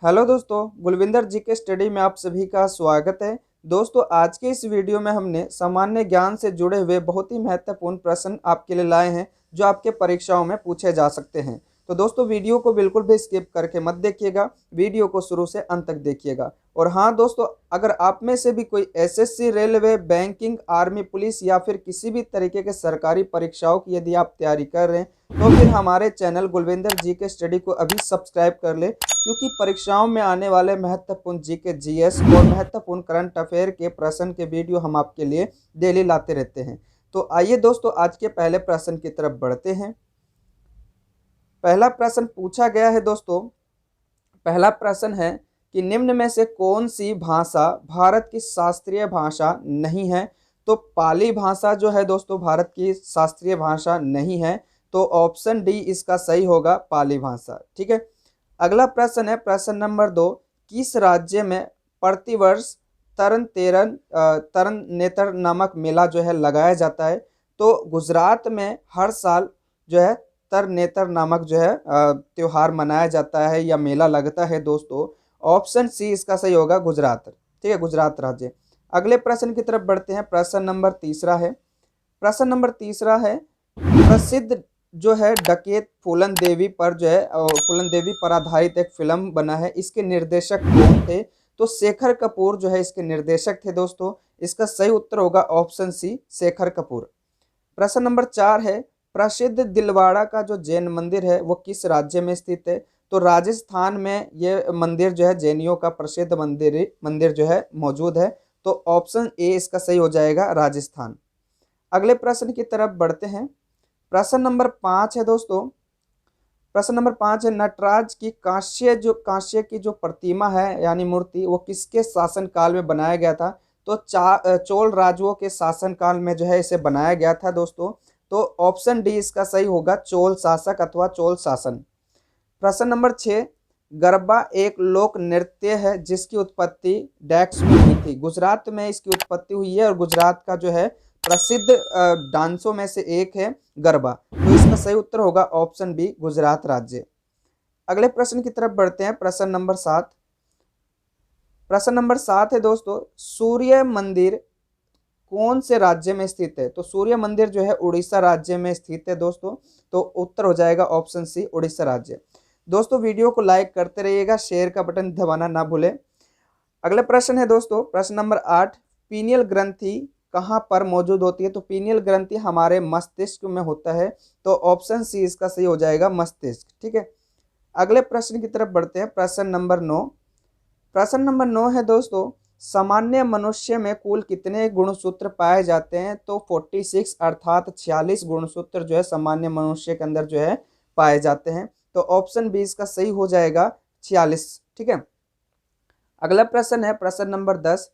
Hello दोस्तों, गुलविंदर जी के study में आप सभी का स्वागत है। दोस्तों, आज के इस वीडियो में हमने सामान्य ज्ञान से जुड़े हुए बहुत ही महत्वपूर्ण प्रश्न आपके लिए लाए हैं जो आपके परीक्षाओं में पूछे जा सकते हैं। तो दोस्तों, वीडियो को बिल्कुल भी स्किप करके मत देखिएगा, वीडियो को शुरू से अंत तक देखिएगा। और हाँ दोस्तों, अगर आप में से भी कोई SSC, railway, banking, army, police या फिर किसी भी तरीके के सरकारी परीक्षाओं की यदि आप तैयारी कर रहे हैं तो फिर हमारे चैनल गुलविंदर जी के स्टडी को अभी सब्सक्राइब कर ले, क्योंकि परीक्षाओं में आने वाले महत्वपूर्ण जीके, जीएस और महत्वपूर्ण करंट अफेयर के प्रश्न के वीडियो हम आपके लिए डेली लाते रहते हैं। तो आइए दोस्तों, आज के पहले प्रश्न की तरफ बढ़ते हैं। पहला प्रश्न पूछा गया है दोस्तों। पहला प्रश्न है कि निम्न में से कौन सी भाषा भारत की शास्त्रीय भाषा नहीं है। तो पाली भाषा जो है दोस्तों भारत की शास्त्रीय भाषा नहीं है। तो ऑप्शन डी इसका सही होगा, पाली भाषा। ठीक है। अगला प्रश्न है प्रश्न नंबर 2। किस राज्य में प्रतिवर्ष तरन नेतर नामक मेला जो है लगाया जाता है। तो गुजरात में हर साल जो है तरनेतर नामक जो है त्योहार मनाया जाता है या मेला लगता है दोस्तों। ऑप्शन सी इसका सही होगा, गुजरात। ठीक है, गुजरात राज्य। अगले प्रश्न की तरफ बढ़ते हैं। प्रश्न नंबर तीसरा है। प्रश्न नंबर तीसरा है, प्रसिद्ध जो है डकैत फूलन देवी पर जो है फूलन देवी पर आधारित एक फिल्म बना है, इसके निर्देशक कौन थे। तो शेखर कपूर जो है इसके निर्देशक थे दोस्तों। इसका सही उत्तर होगा ऑप्शन सी, शेखर कपूर। प्रश्न नंबर 4 है, प्रसिद्ध दिलवाड़ा का जो जैन मंदिर है वो किस राज्य में स्थित है। तो राजस्थान में ये मंदिर जो है जैनियों का प्रसिद्ध मंदिर जो है मौजूद है। तो ऑप्शन ए इसका सही हो जाएगा, राजस्थान। अगले प्रश्न की तरफ बढ़ते हैं। प्रश्न नंबर 5 है दोस्तों। प्रश्न नंबर 5 है, नटराज की कांस्य की जो प्रतिमा है यानी मूर्ति, वो किसके शासन काल में बनाया गया था। तो चोल राजुओं के शासन काल में जो है इसे बनाया गया था दोस्तों। तो ऑप्शन डी इसका सही होगा, चोल शासक अथवा चोल शासन। प्रश्न नंबर 6, गरबा एक लोक नृत्य है जिसकी उत्पत्ति डैक्स में हुई थी। गुजरात में इसकी उत्पत्ति हुई है और गुजरात का जो है प्रसिद्ध डांसों में से एक है गरबा। तो इसका सही उत्तर होगा ऑप्शन बी, गुजरात राज्य। अगले प्रश्न की तरफ बढ़ते हैं। प्रश्न नंबर 7। प्रश्न नंबर 7 है दोस्तों, सूर्य मंदिर कौन से राज्य में स्थित है। तो सूर्य मंदिर जो है उड़ीसा राज्य में स्थित है दोस्तों। तो उत्तर हो जाएगा ऑप्शन सी, उड़ीसा राज्य। दोस्तों, वीडियो को लाइक करते रहिएगा, शेयर का बटन दबाना ना भूलें। अगला प्रश्न है दोस्तों, प्रश्न नंबर 8। पीनियल ग्रंथि कहाँ पर मौजूद होती है। तो पीनियल ग्रंथि हमारे मस्तिष्क में होता है। तो ऑप्शन सी इसका सही हो जाएगा, मस्तिष्क। ठीक है। अगले प्रश्न की तरफ बढ़ते हैं। प्रश्न नंबर 9। प्रश्न नंबर 9 है दोस्तों, सामान्य मनुष्य में कुल कितने गुणसूत्र पाए जाते हैं। तो 46 अर्थात 46 गुणसूत्र जो है सामान्य मनुष्य के अंदर जो है पाए जाते हैं। तो ऑप्शन बी इसका सही हो जाएगा, 46। ठीक है। अगला प्रश्न है प्रश्न नंबर 10।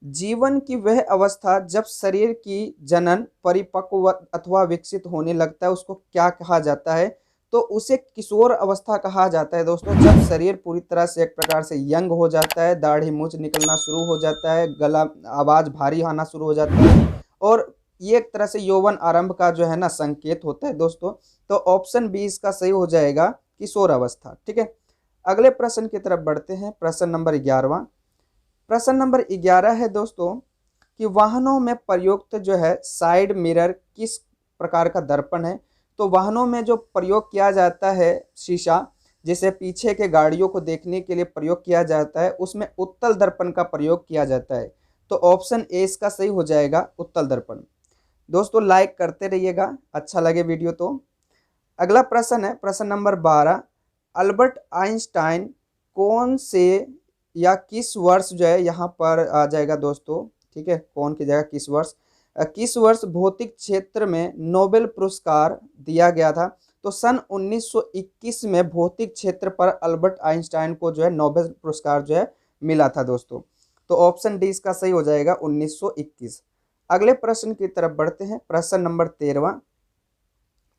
जीवन की वह अवस्था जब शरीर की जनन परिपक्व अथवा विकसित होने लगता है उसको क्या कहा जाता है। तो उसे किशोर अवस्था कहा जाता है दोस्तों। जब शरीर पूरी तरह से एक प्रकार से यंग हो जाता है, दाढ़ी मूंछ निकलना शुरू हो जाता है, गला आवाज भारी आना शुरू हो जाता है, और ये एक तरह से यौवन आरंभ का जो है ना संकेत होता है दोस्तों। तो ऑप्शन बी इसका सही हो जाएगा, किशोर अवस्था। ठीक है। अगले प्रश्न की तरफ बढ़ते हैं। प्रश्न नंबर 11। प्रश्न नंबर 11 है दोस्तों कि वाहनों में प्रयुक्त जो है साइड मिरर किस प्रकार का दर्पण है। तो वाहनों में जो प्रयोग किया जाता है शीशा, जिसे पीछे के गाड़ियों को देखने के लिए प्रयोग किया जाता है, उसमें उत्तल दर्पण का प्रयोग किया जाता है। तो ऑप्शन ए इसका सही हो जाएगा, उत्तल दर्पण। दोस्तों, लाइक करते रहिएगा, अच्छा लगे वीडियो तो। अगला प्रश्न है प्रश्न नंबर 12। अल्बर्ट आइंस्टाइन कौन से या किस वर्ष जो है यहाँ पर आ जाएगा दोस्तों। ठीक है, कौन की जगह किस वर्ष भौतिक क्षेत्र में नोबेल पुरस्कार दिया गया था। तो सन 1921 में भौतिक क्षेत्र पर अल्बर्ट आइंस्टाइन को जो है नोबेल पुरस्कार जो है मिला था दोस्तों। तो ऑप्शन डी इसका सही हो जाएगा, 1921। अगले प्रश्न की तरफ बढ़ते हैं। प्रश्न नंबर 13।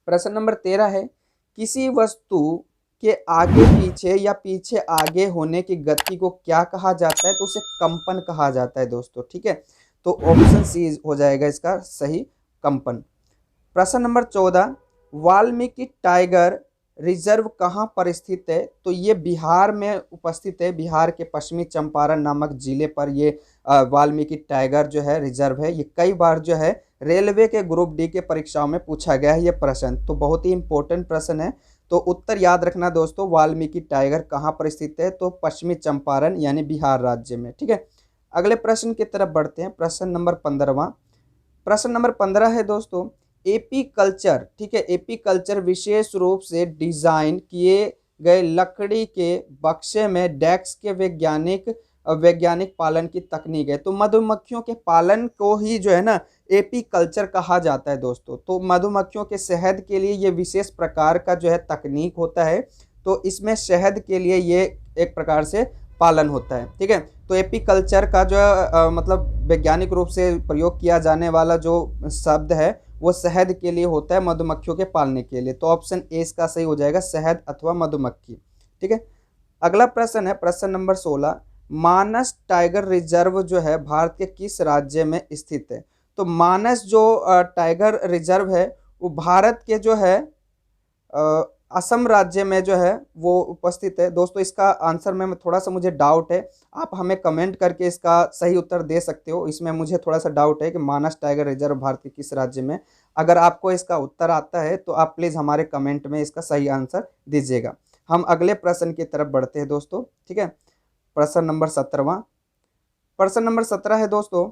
प्रश्न नंबर 13 है, किसी वस्तु के आगे पीछे या पीछे आगे होने की गति को क्या कहा जाता है। तो उसे कंपन कहा जाता है दोस्तों। ठीक है। तो ऑप्शन सी हो जाएगा इसका सही, कंपन। प्रश्न नंबर 14। वाल्मीकि टाइगर रिजर्व कहाँ पर स्थित है? तो ये बिहार में उपस्थित है। बिहार के पश्चिमी चंपारण नामक जिले पर ये वाल्मीकि टाइगर जो है रिजर्व है। ये कई बार जो है रेलवे के ग्रुप डी के परीक्षाओं में पूछा गया है ये प्रश्न, तो बहुत ही इंपॉर्टेंट प्रश्न है। तो उत्तर याद रखना दोस्तों, वाल्मीकि टाइगर कहाँ पर स्थित है? तो पश्चिमी चंपारण यानी बिहार राज्य में। ठीक है, अगले प्रश्न की तरफ बढ़ते हैं। प्रश्न नंबर 15वां। प्रश्न नंबर 15 है दोस्तों, एपी कल्चर। ठीक है, एपी कल्चर विशेष रूप से डिजाइन किए गए लकड़ी के बक्से में डेस्क के वैज्ञानिक पालन की तकनीक है। तो मधुमक्खियों के पालन को ही जो है ना एपी कल्चर कहा जाता है दोस्तों। तो मधुमक्खियों के शहद के लिए ये विशेष प्रकार का जो है तकनीक होता है। तो इसमें शहद के लिए ये एक प्रकार से पालन होता है। ठीक है, तो एपी कल्चर का जो मतलब वैज्ञानिक रूप से प्रयोग किया जाने वाला जो शब्द है वो शहद के लिए होता है, मधुमक्खियों के पालने के लिए। तो ऑप्शन ए इसका सही हो जाएगा, शहद अथवा मधुमक्खी। ठीक है, अगला प्रश्न है प्रश्न नंबर 16। मानस टाइगर रिजर्व जो है भारत के किस राज्य में स्थित है? तो मानस जो टाइगर रिजर्व है वो भारत के जो है असम राज्य में जो है वो उपस्थित है। दोस्तों इसका आंसर में थोड़ा सा मुझे डाउट है, आप हमें कमेंट करके इसका सही उत्तर दे सकते हो। इसमें मुझे थोड़ा सा डाउट है कि मानस टाइगर रिजर्व भारत के किस राज्य में। अगर आपको इसका उत्तर आता है तो आप प्लीज़ हमारे कमेंट में इसका सही आंसर दीजिएगा। हम अगले प्रश्न की तरफ बढ़ते हैं दोस्तों। ठीक है, प्रश्न नंबर 17वां। प्रश्न नंबर 17 है दोस्तों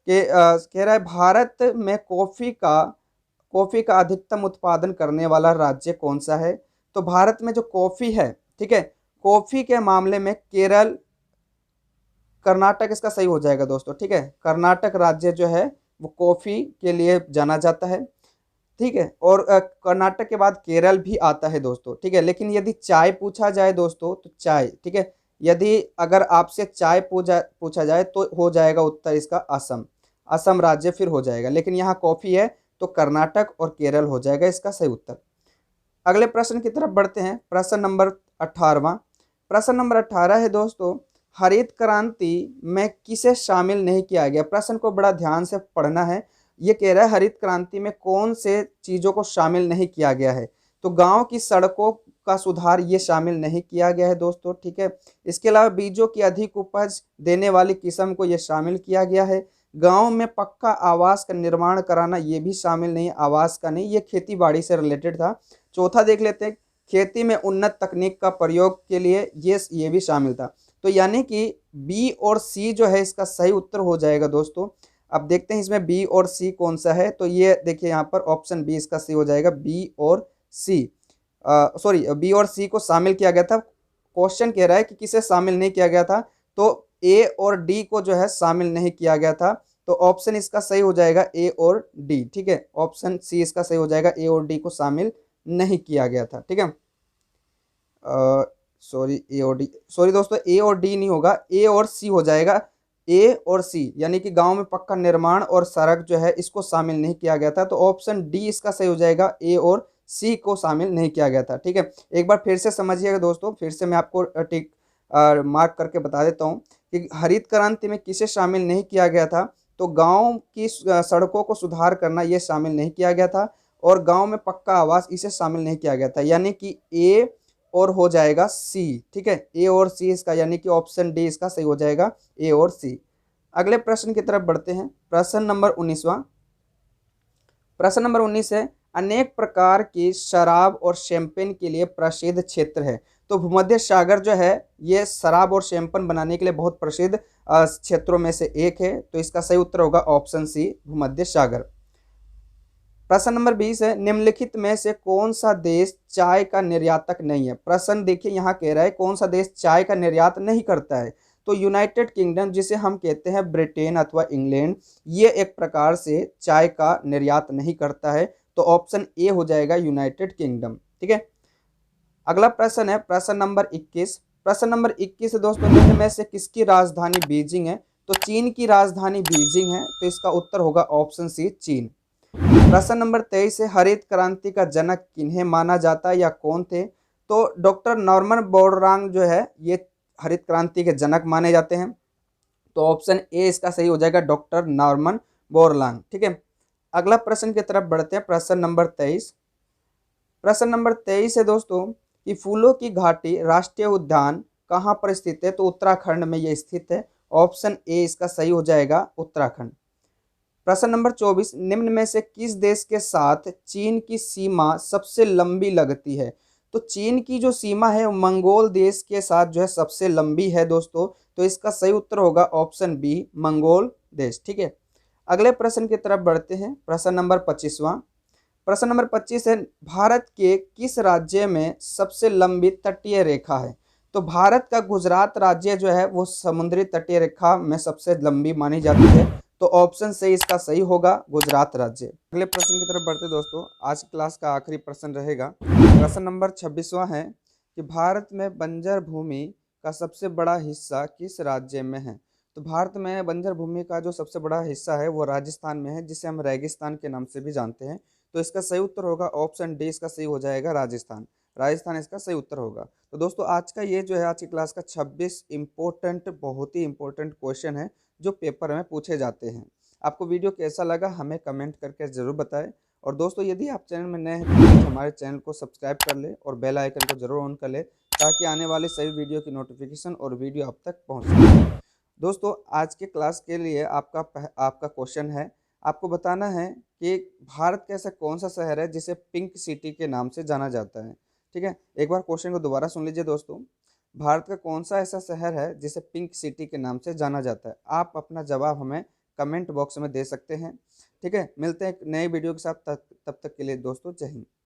कि कह रहा है भारत में कॉफ़ी का अधिकतम उत्पादन करने वाला राज्य कौन सा है? तो भारत में जो कॉफ़ी है, ठीक है, कॉफ़ी के मामले में केरल, कर्नाटक इसका सही हो जाएगा दोस्तों। ठीक है, कर्नाटक राज्य जो है वो कॉफ़ी के लिए जाना जाता है। ठीक है, और कर्नाटक के बाद केरल भी आता है दोस्तों। ठीक है, लेकिन यदि चाय पूछा जाए दोस्तों तो चाय, ठीक है, यदि अगर आपसे चाय पूछा जाए तो हो जाएगा उत्तर इसका असम। असम राज्य फिर हो जाएगा, लेकिन यहाँ कॉफ़ी है तो कर्नाटक और केरल हो जाएगा इसका सही उत्तर। अगले प्रश्न की तरफ बढ़ते हैं। प्रश्न नंबर 18वां। प्रश्न नंबर 18 है दोस्तों, हरित क्रांति में किसे शामिल नहीं किया गया? प्रश्न को बड़ा ध्यान से पढ़ना है। ये कह रहा है हरित क्रांति में कौन से चीज़ों को शामिल नहीं किया गया है? तो गांव की सड़कों का सुधार ये शामिल नहीं किया गया है दोस्तों। ठीक है, इसके अलावा बीजों की अधिक उपज देने वाली किस्म को ये शामिल किया गया है। गांव में पक्का आवास का निर्माण कराना ये भी शामिल नहीं, आवास का नहीं, ये खेती बाड़ी से रिलेटेड था। चौथा देख लेते हैं, खेती में उन्नत तकनीक का प्रयोग के लिए ये भी शामिल था। तो यानी कि बी और सी जो है इसका सही उत्तर हो जाएगा दोस्तों। अब देखते हैं इसमें बी और सी कौन सा है। तो ये देखिए यहाँ पर ऑप्शन बी इसका सही हो जाएगा, बी और सी। सॉरी, बी और सी को शामिल किया गया था। क्वेश्चन कह रहा है कि किसे शामिल नहीं किया गया था? तो ए और डी को जो है शामिल नहीं किया गया था। तो ऑप्शन इसका सही हो जाएगा ए और डी। ठीक है, ऑप्शन सी इसका सही हो जाएगा, ए और डी को शामिल नहीं किया गया था। ठीक है, सॉरी, ए और डी, सॉरी दोस्तों, ए और डी नहीं होगा, ए और सी हो जाएगा। ए और सी यानी कि गांव में पक्का निर्माण और सड़क जो है इसको शामिल नहीं किया गया था। तो ऑप्शन डी इसका सही हो जाएगा, ए और सी को शामिल नहीं किया गया था। ठीक है, एक बार फिर से समझिएगा दोस्तों, फिर से मैं आपको टिक मार्क करके बता देता हूँ कि हरित क्रांति में किसे शामिल नहीं किया गया था? तो गांव की सड़कों को सुधार करना ये शामिल नहीं किया गया था, और गांव में पक्का आवास इसे शामिल नहीं किया गया था। यानी कि ए और हो जाएगा सी। ठीक है, ए और सी इसका, यानी कि ऑप्शन डी इसका सही हो जाएगा, ए और सी। अगले प्रश्न की तरफ बढ़ते हैं। प्रश्न नंबर 19वां। प्रश्न नंबर 19 है, अनेक प्रकार की शराब और शैंपेन के लिए प्रसिद्ध क्षेत्र है। तो भूमध्य सागर जो है ये शराब और शैंपेन बनाने के लिए बहुत प्रसिद्ध क्षेत्रों में से एक है। तो इसका सही उत्तर होगा ऑप्शन सी, भूमध्य सागर। प्रश्न नंबर 20 है, निम्नलिखित में से कौन सा देश चाय का निर्यातक नहीं है? प्रश्न देखिए यहाँ कह रहा है कौन सा देश चाय का निर्यात नहीं करता है? तो यूनाइटेड किंगडम, जिसे हम कहते हैं ब्रिटेन अथवा इंग्लैंड, ये एक प्रकार से चाय का निर्यात नहीं करता है। तो ऑप्शन ए हो जाएगा, यूनाइटेड किंगडम। ठीक है, अगला प्रश्न है प्रश्न नंबर 21। प्रश्न नंबर 21 दोस्तों, निम्न में से किसकी राजधानी बीजिंग है? तो चीन की राजधानी बीजिंग है। तो इसका उत्तर होगा ऑप्शन सी, चीन। प्रश्न नंबर 23 है, हरित क्रांति का जनक किन्हें माना जाता है या कौन थे? तो डॉक्टर नॉर्मन बोरलॉग जो है ये हरित क्रांति के जनक माने जाते हैं। तो ऑप्शन ए इसका सही हो जाएगा, डॉक्टर नॉर्मन बोरलॉग। ठीक है, अगला प्रश्न की तरफ बढ़ते हैं। प्रश्न नंबर 23। प्रश्न नंबर 23 है दोस्तों कि फूलों की घाटी राष्ट्रीय उद्यान कहाँ पर स्थित है? तो उत्तराखंड में ये स्थित है। ऑप्शन ए इसका सही हो जाएगा, उत्तराखंड। प्रश्न नंबर 24, निम्न में से किस देश के साथ चीन की सीमा सबसे लंबी लगती है? तो चीन की जो सीमा है वो मंगोल देश के साथ जो है सबसे लंबी है दोस्तों। तो इसका सही उत्तर होगा ऑप्शन बी, मंगोल देश। ठीक है, अगले प्रश्न की तरफ बढ़ते हैं। प्रश्न नंबर 25वां। प्रश्न नंबर 25 है, भारत के किस राज्य में सबसे लंबी तटीय रेखा है? तो भारत का गुजरात राज्य जो है वो समुद्री तटीय रेखा में सबसे लंबी मानी जाती है। तो ऑप्शन से इसका सही होगा, गुजरात राज्य। अगले प्रश्न की तरफ बढ़ते दोस्तों, आज की क्लास का आखिरी प्रश्न रहेगा। प्रश्न नंबर 26वां है कि भारत में बंजर भूमि का सबसे बड़ा हिस्सा किस राज्य में है? तो भारत में बंजर भूमि का जो सबसे बड़ा हिस्सा है वो राजस्थान में है, जिसे हम रेगिस्तान के नाम से भी जानते हैं। तो इसका सही उत्तर होगा ऑप्शन डी, इसका सही हो जाएगा राजस्थान। राजस्थान इसका सही उत्तर होगा। तो दोस्तों आज का ये जो है आज की क्लास का 26 इंपॉर्टेंट, बहुत ही इंपॉर्टेंट क्वेश्चन है जो पेपर में पूछे जाते हैं। आपको वीडियो कैसा लगा हमें कमेंट करके ज़रूर बताएं। और दोस्तों यदि आप चैनल में नए हैं तो प्लीज़ हमारे चैनल को सब्सक्राइब कर ले और बेल आइकन को ज़रूर ऑन कर ले, ताकि आने वाले सभी वीडियो की नोटिफिकेशन और वीडियो आप तक पहुँच सके। दोस्तों आज के क्लास के लिए आपका क्वेश्चन है, आपको बताना है कि भारत का ऐसा कौन सा शहर है जिसे पिंक सिटी के नाम से जाना जाता है। ठीक है, एक बार क्वेश्चन को दोबारा सुन लीजिए दोस्तों। भारत का कौन सा ऐसा शहर है जिसे पिंक सिटी के नाम से जाना जाता है? आप अपना जवाब हमें कमेंट बॉक्स में दे सकते हैं। ठीक है, मिलते हैं एक नए वीडियो के साथ, तब तक के लिए दोस्तों जय हिंद।